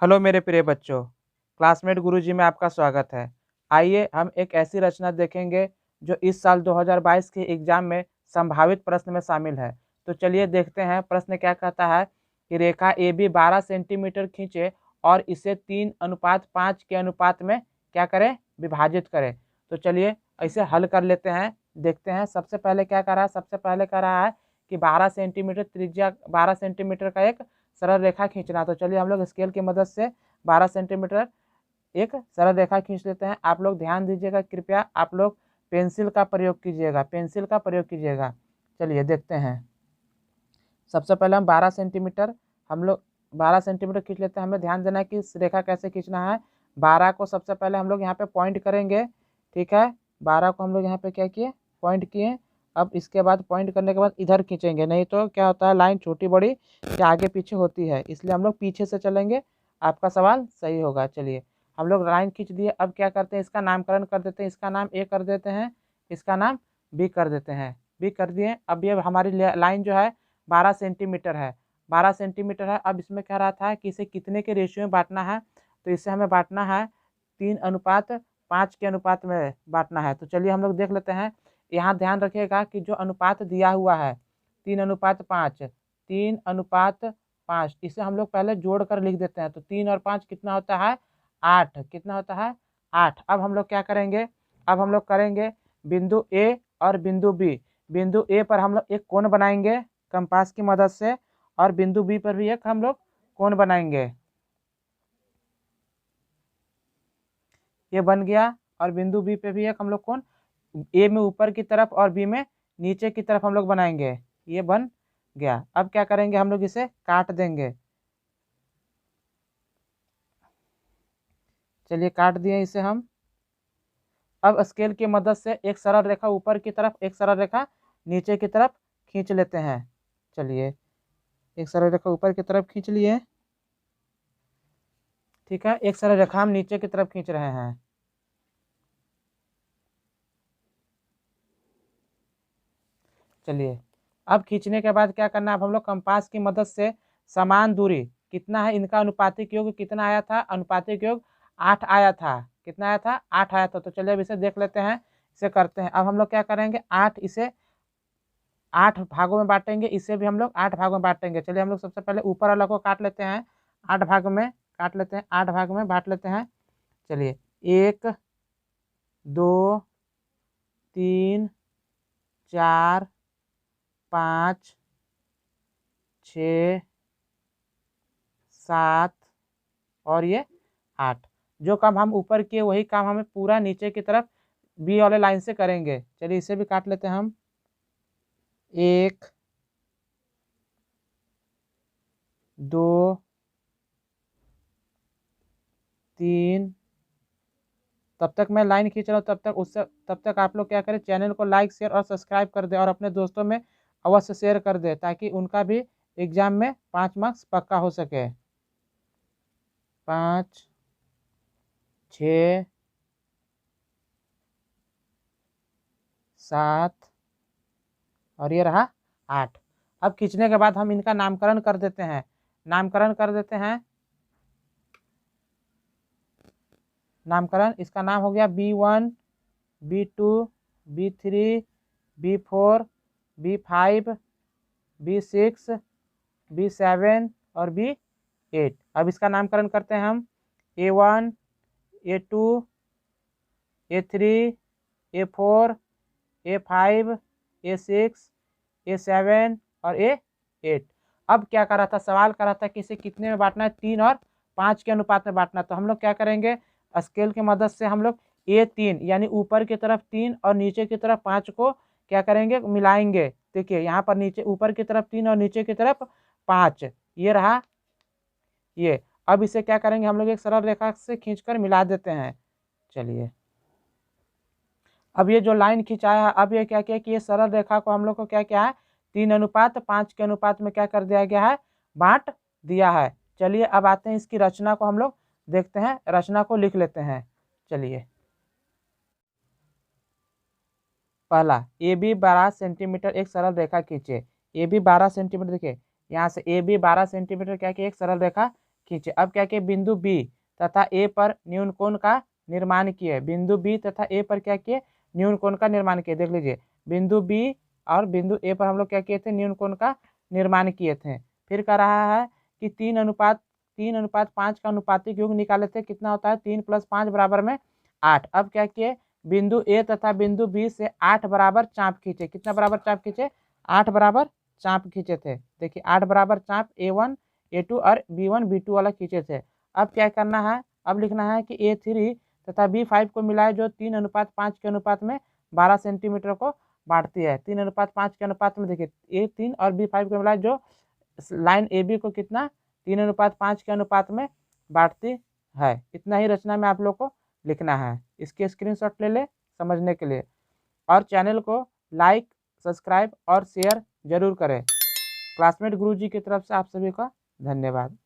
Hello मेरे प्रिय बच्चों, क्लासमेट गुरुजी में आपका स्वागत है। आइए हम एक ऐसी रचना देखेंगे जो इस साल 2022 के एग्जाम में संभावित प्रश्न में शामिल है। तो चलिए देखते हैं प्रश्न क्या कहता है कि रेखा ए बी 12 सेंटीमीटर खींचे और इसे 3:5 के अनुपात में क्या करें, विभाजित करें। तो चलिए इसे हल कर लेते हैं, देखते हैं। सबसे पहले क्या कर रहा है, सबसे पहले कर रहा है कि 12 सेंटीमीटर त्रिज्या, 12 सेंटीमीटर का एक सरल रेखा खींचना। तो चलिए हम लोग स्केल की मदद से 12 सेंटीमीटर एक सरल रेखा खींच लेते हैं। आप लोग ध्यान दीजिएगा, कृपया आप लोग पेंसिल का प्रयोग कीजिएगा, पेंसिल का प्रयोग कीजिएगा। चलिए देखते हैं। सबसे पहले हम 12 सेंटीमीटर खींच लेते हैं। हमें ध्यान देना है कि इस रेखा कैसे खींचना है। 12 को सबसे पहले हम लोग यहाँ पे पॉइंट करेंगे, ठीक है। 12 को हम लोग यहाँ पे क्या किए, पॉइंट किए। अब इसके बाद पॉइंट करने के बाद इधर खींचेंगे, नहीं तो क्या होता है, लाइन छोटी बड़ी क्या आगे पीछे होती है, इसलिए हम लोग पीछे से चलेंगे। आपका सवाल सही होगा। चलिए हम लोग लाइन खींच दिए। अब क्या करते हैं, इसका नामकरण कर देते हैं। इसका नाम ए कर देते हैं, इसका नाम बी कर देते हैं। बी कर दिए। अब ये हमारी लाइन जो है 12 सेंटीमीटर है, 12 सेंटीमीटर है। अब इसमें कह रहा था कि इसे कितने के रेशियो में बांटना है, तो इसे हमें बांटना है 3:5 के अनुपात में बांटना है। तो चलिए हम लोग देख लेते हैं। यहाँ ध्यान रखिएगा कि जो अनुपात दिया हुआ है 3:5, 3:5, इसे हम लोग पहले जोड़ कर लिख देते हैं। तो 3 और 5 कितना होता है, 8। कितना होता है, 8। अब हम लोग क्या करेंगे, अब हम लोग करेंगे बिंदु ए और बिंदु बी। बिंदु ए पर हम लोग एक कोण बनाएंगे कंपास की मदद से, और बिंदु बी पर भी एक हम लोग कोण बनाएंगे। ये बन गया। और बिंदु बी पे भी एक हम लोग कोण, ए में ऊपर की तरफ और बी में नीचे की तरफ हम लोग बनाएंगे। ये बन गया। अब क्या करेंगे, हम लोग इसे काट देंगे। चलिए काट दिए इसे हम। अब स्केल की मदद से एक सरल रेखा ऊपर की तरफ, एक सरल रेखा नीचे की तरफ खींच लेते हैं। चलिए एक सरल रेखा ऊपर की तरफ खींच लिए, ठीक है। एक सरल रेखा हम नीचे की तरफ खींच रहे हैं। चलिए अब खींचने के बाद क्या करना है, अब हम लोग कंपास की मदद से समान दूरी कितना है, इनका अनुपातिक योग कितना आया था, अनुपातिक योग 8 आया था। कितना आया था, 8 आया था। तो चलिए अब इसे देख लेते हैं, इसे करते हैं। अब हम लोग क्या करेंगे, 8, इसे 8 भागों में बांटेंगे। इसे भी हम लोग 8 भागों में बांटेंगे। चलिए हम लोग सबसे पहले ऊपर वाला को काट लेते हैं, 8 भाग में काट लेते हैं, 8 भाग में बांट लेते हैं। चलिए 1, 2, 3, 4, 5, 6, 7 और ये 8। जो काम हम ऊपर किए वही काम हमें पूरा नीचे की तरफ बी वाले लाइन से करेंगे। चलिए इसे भी काट लेते हैं हम। 1, 2, 3। तब तक मैं लाइन खींच रहा हूँ, तब तक आप लोग क्या करें, चैनल को लाइक शेयर और सब्सक्राइब कर दें, और अपने दोस्तों में अवश्य शेयर कर दें, ताकि उनका भी एग्जाम में 5 मार्क्स पक्का हो सके। 5, 6, 7 और ये रहा 8। अब खींचने के बाद हम इनका नामकरण कर देते हैं, नामकरण कर देते हैं। नामकरण, इसका नाम हो गया B1, B2, B3, B4, B5, B6, B7 और B8। अब इसका नामकरण करते हैं हम। A1, A2, A3, A4, A5, A6, A7 और A8। अब क्या कर रहा था, सवाल कर रहा था कि इसे कितने में बांटना है, 3 और 5 के अनुपात में बांटना। तो हम लोग क्या करेंगे, स्केल की मदद से हम लोग A3 यानी ऊपर की तरफ 3 और नीचे की तरफ 5 को क्या करेंगे, मिलाएंगे। देखिए यहाँ पर नीचे ऊपर की तरफ 3 और नीचे की तरफ 5, ये रहा ये। अब इसे क्या करेंगे, हम लोग एक सरल रेखा से खींचकर मिला देते हैं। चलिए अब ये जो लाइन खिंचाया है, अब ये क्या किया कि ये सरल रेखा को हम लोग को क्या किया है, 3:5 के अनुपात में क्या कर दिया गया है, बांट दिया है। चलिए अब आते हैं इसकी रचना को हम लोग देखते हैं, रचना को लिख लेते हैं। चलिए पहला, ए बी 12 सेंटीमीटर एक सरल रेखा खींचे। ए बी 12 सेंटीमीटर, देखिए यहाँ से ए बी 12 सेंटीमीटर क्या कि एक सरल रेखा खींचे। अब क्या किए, बिंदु बी तथा ए पर न्यून कोण का निर्माण किए। बिंदु बी तथा ए पर क्या किए, न्यून कोण का निर्माण किए। देख लीजिए, बिंदु बी और बिंदु ए पर हम लोग क्या किए थे, न्यून कोण का निर्माण किए थे। फिर कह रहा है कि 3:5 का अनुपातिक योग निकाले थे। कितना होता है, 3 + 5 बराबर में 8। अब क्या किए, बिंदु ए तथा बिंदु बी से 8 बराबर चाप खींचे। कितना बराबर चाप खींचे, 8 बराबर चाप खींचे थे। देखिए 8 बराबर चाप A1 A2 और B1 B2 वाला खींचे थे। अब क्या करना है, अब लिखना है कि A3 तथा B5 को मिलाए, जो 3:5 के अनुपात में 12 सेंटीमीटर को बांटती है। 3:5 के अनुपात में देखिए A3 और B5 को मिलाए, जो लाइन AB को कितना 3:5 के अनुपात में बांटती है। इतना ही रचना में आप लोग को लिखना है। इसके स्क्रीनशॉट ले ले समझने के लिए, और चैनल को लाइक, सब्सक्राइब और शेयर जरूर करें। क्लासमेट गुरुजी की तरफ से आप सभी का धन्यवाद।